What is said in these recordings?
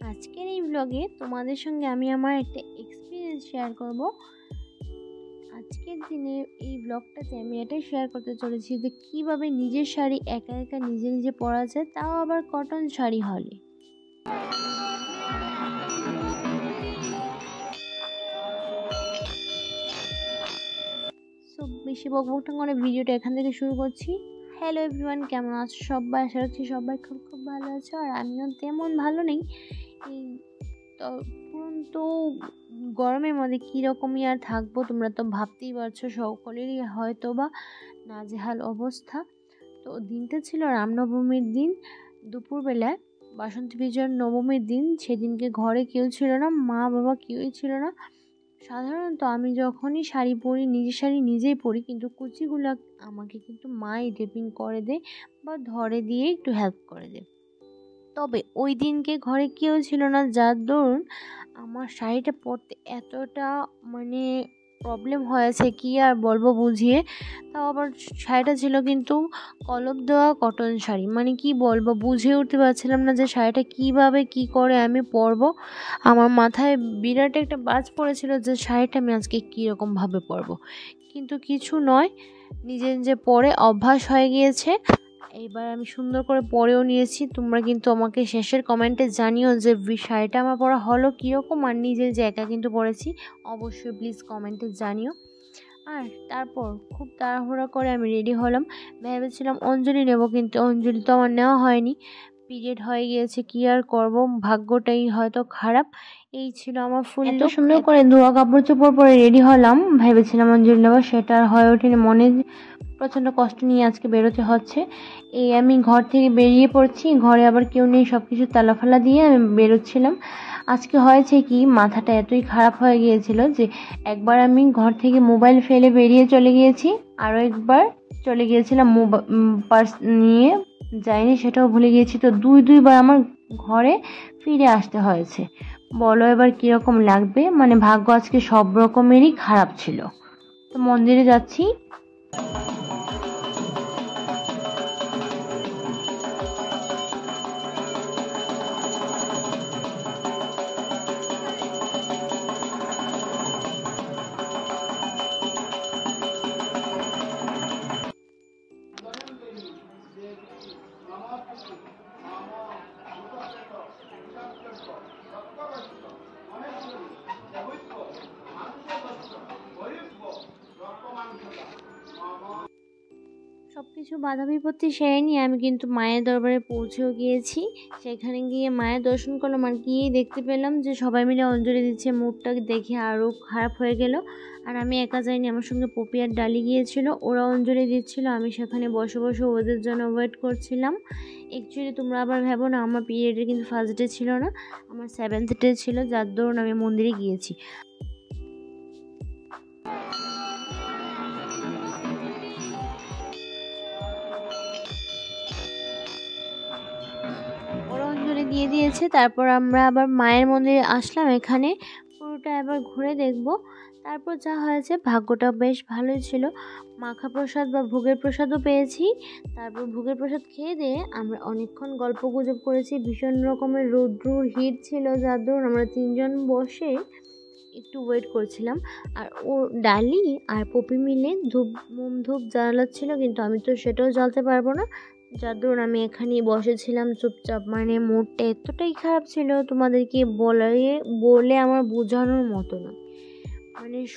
আজকের এই ব্লগে তোমাদের সঙ্গে আমি আমার একটা এক্সপিরিয়েন্স শেয়ার করব। আজকের দিনে এই ব্লগটাতে আমি এটাই শেয়ার করতে চলেছি যে কীভাবে নিজের শাড়ি একা একা নিজে নিজে পরা যায়, তাও আবার কটন শাড়ি হলে। সো বেশি বকবকটা করে ভিডিওটা এখান থেকে শুরু করছি। হ্যালো এভরিওয়ান, কেমন আছো সবাই? আশা রাখছি সবাই খুব খুব ভালো আছো, আর আমিও তেমন ভালো নেই। এই তো গরমের মধ্যে কীরকমই আর থাকবো, তোমরা তো ভাবতেই পারছো, সকলেরই হয়তো বা নাজেহাল অবস্থা। তো দিনটা ছিল রামনবমীর দিন, দুপুরবেলায় বাসন্তী পূজার নবমীর দিন। সেদিনকে ঘরে কেউ ছিল না, মা বাবা কেউই ছিল না। সাধারণত আমি যখনই শাড়ি পরি, নিজের শাড়ি নিজেই পরি, কিন্তু কুচিগুলো আমাকে কিন্তু মাই ড্রেপিং করে দেয় বা ধরে দিয়ে একটু হেল্প করে দেয়। তবে ওই দিনকে ঘরে কেউ ছিল না, যার দরুন আমার শাড়িটা পরতে এতটা প্রবলেম হয়েছে কি আর বলবো বুঝিয়ে। তাও আবার শাড়িটা ছিল কিন্তু কলপ দেওয়া কটন শাড়ি, কি বলবো, বুঝে উঠতে পারছিলাম না যে শাড়িটা কিভাবে কি করে আমি পরবো। আমার মাথায় বিরাট একটা বাজ পড়েছিল যে শাড়িটা আমি আজকে কীরকমভাবে পরবো, কিন্তু কিছু নয়, নিজে নিজে পরে অভ্যাস হয়ে গিয়েছে। এইবার আমি সুন্দর করে পরেও নিয়েছি। তোমরা কিন্তু আমাকে শেষের কমেন্টে জানিও যে শাড়িটা আমার পরা হলো কীরকম, আর নিজের যে একা কিন্তু পরেছি, অবশ্যই প্লিজ কমেন্টে জানিও। আর তারপর খুব তাড়াহুড়া করে আমি রেডি হলাম। ভেবেছিলাম অঞ্জলি নেব, কিন্তু অঞ্জলি তো আমার নেওয়া হয়নি, পিরিয়ড হয়ে গিয়েছে, কি আর করব, ভাগ্যটাই হয়তো খারাপ। এই ছিল আমার ফুল লুক। সুন্দর করে ধোয়া কাপড় চোপড় পরে রেডি হলাম, ভেবেছিলাম অঞ্জলি নেব, সেটা আর হয়ে ওঠেনি। মনে প্রচণ্ড কষ্ট নিয়ে আজকে বেরোতে হচ্ছে। এই আমি ঘর থেকে বেরিয়ে পড়ছি, ঘরে আবার কেউ নেই, সব কিছু তালাফালা দিয়ে আমি বেরোচ্ছিলাম। আজকে হয়েছে কি, মাথাটা এতই খারাপ হয়ে গিয়েছিল যে একবার আমি ঘর থেকে মোবাইল ফেলে বেরিয়ে চলে গিয়েছি, আরও একবার চলে গিয়েছিলাম পার্স নিয়ে যাইনি, সেটাও ভুলে গিয়েছি। তো দুইবার আমার ঘরে ফিরে আসতে হয়েছে। বলো এবার কীরকম লাগবে। ভাগ্য আজকে সব রকমেরই খারাপ ছিল। তো মন্দিরে যাচ্ছি। সব কিছু বাধা বিপত্তি সেরে নিয়ে আমি কিন্তু মায়ের দরবারে পৌঁছেও গিয়েছি। সেখানে গিয়ে মায়ের দর্শন করলাম, আর গিয়েই দেখতে পেলাম যে সবাই মিলে অঞ্জলি দিচ্ছে। মুডটা দেখে আরও খারাপ হয়ে গেল। আর আমি একা যাইনি, আমার সঙ্গে পপি আর ডালি গিয়েছিল, ওরা অঞ্জলি দিচ্ছিল, আমি সেখানে বসে বসে ওদের জন্য ওয়েট করছিলাম। অ্যাকচুয়ালি তোমরা আবার ভেবো না, আমার পিরিয়ডের কিন্তু ফার্স্ট ডে ছিল না, আমার 7th ডে ছিল, যার দরুন আমি মন্দিরে গিয়েছি। দিয়ে দিয়েছে, তারপর আমরা আবার মায়ের মন্দিরে আসলাম। এখানে পুরোটা এবার ঘুরে দেখব। তারপর যা হয়েছে, ভাগ্যটা বেশ ভালোই ছিল, মাখা প্রসাদ বা ভোগের প্রসাদও পেয়েছি। তারপর ভোগের প্রসাদ খেয়ে দিয়ে আমরা অনেকক্ষণ গল্প গুজব করেছি। ভীষণ রকমের রৌদ্রুর হিট ছিল, যার দরুন আমরা 3জন বসে একটু ওয়েট করছিলাম। আর ও ডালি আর পপি মিলে ধূপ জ্বালাচ্ছিল, কিন্তু আমি তো সেটাও জ্বালতে পারবো না, যার দরুন আমি এখানেই বসেছিলাম চুপচাপ। মুডটা এতটাই খারাপ ছিল, তোমাদেরকে বলে আমার বোঝানোর মতো না।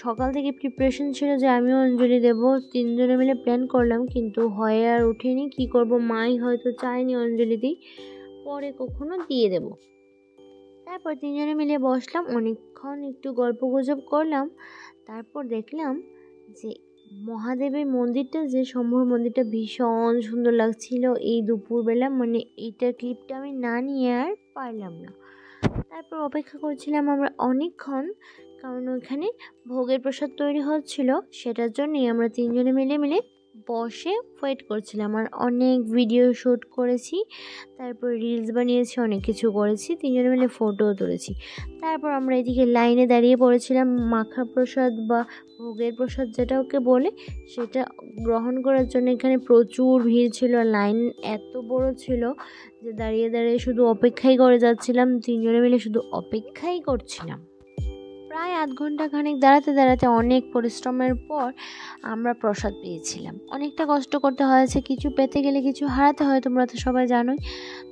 সকাল থেকে প্রিপারেশন ছিল যে আমিও অঞ্জলি দেব, 3জনে মিলে প্ল্যান করলাম, কিন্তু হয়ে আর ওঠেনি। কি করব, মাই হয়তো চায়নি অঞ্জলি দিই, পরে কখনো দিয়ে দেব। তারপর 3জনে মিলে বসলাম, অনেকক্ষণ একটু গল্প গুজব করলাম। তারপর দেখলাম যে মহাদেবের মন্দিরটা, যে শম্ভুর মন্দিরটা ভীষণ সুন্দর লাগছিল এই দুপুরবেলা। এইটার ক্লিপটা আমি না নিয়ে আর পারলাম না। তারপর অপেক্ষা করছিলাম আমরা অনেকক্ষণ, কারণ ওইখানে ভোগের প্রসাদ তৈরি হচ্ছিল, সেটার জন্যই আমরা 3জনে মিলে বসে ওয়েট করছিলাম। আর অনেক ভিডিও শ্যুট করেছি, তারপর রিলস বানিয়েছি, অনেক কিছু করেছি, তিনজনে মিলে ফটোও তুলেছি। তারপর আমরা এদিকে লাইনে দাঁড়িয়ে পড়েছিলাম মাখা প্রসাদ বা ভোগের প্রসাদ যেটা ওকে বলে, সেটা গ্রহণ করার জন্য। এখানে প্রচুর ভিড় ছিল, লাইন এত বড় ছিল যে দাঁড়িয়ে দাঁড়িয়ে শুধু অপেক্ষাই করে যাচ্ছিলাম, তিনজনে মিলে শুধু অপেক্ষাই করছিলাম। প্রায় আধ ঘন্টা খানিক দাঁড়াতে দাঁড়াতে অনেক পরিশ্রমের পর আমরা প্রসাদ পেয়েছিলাম। অনেকটা কষ্ট করতে হয়েছে, কিছু পেতে গেলে কিছু হারাতে হয়, তোমরা তো সবাই জানোই।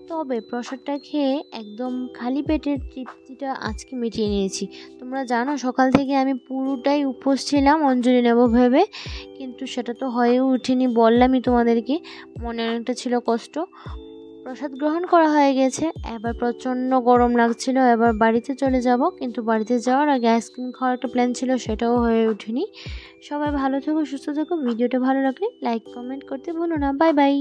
তবে প্রসাদটা খেয়ে একদম খালি পেটের তৃপ্তিটা আজকে মিটিয়ে নিয়েছি। তোমরা জানো সকাল থেকে আমি পুরোটাই উপোস ছিলাম অঞ্জলি নেব ভেবে, কিন্তু সেটা তো হয়ে ওঠেনি, বললামই তোমাদেরকে। মনে অনেকটা ছিল কষ্ট। প্রসাদ গ্রহণ করা হয়ে গেছে, এবার প্রচণ্ড গরম লাগছিল, এবার বাড়িতে চলে যাব। কিন্তু বাড়িতে যাওয়ার আগে আইসক্রিম খাওয়ার একটা প্ল্যান ছিল, সেটাও হয়ে ওঠেনি। সবাই ভালো থেকো, সুস্থ থেকো। ভিডিওটা ভালো লাগলে লাইক কমেন্ট করতে ভুলো না। Bye bye.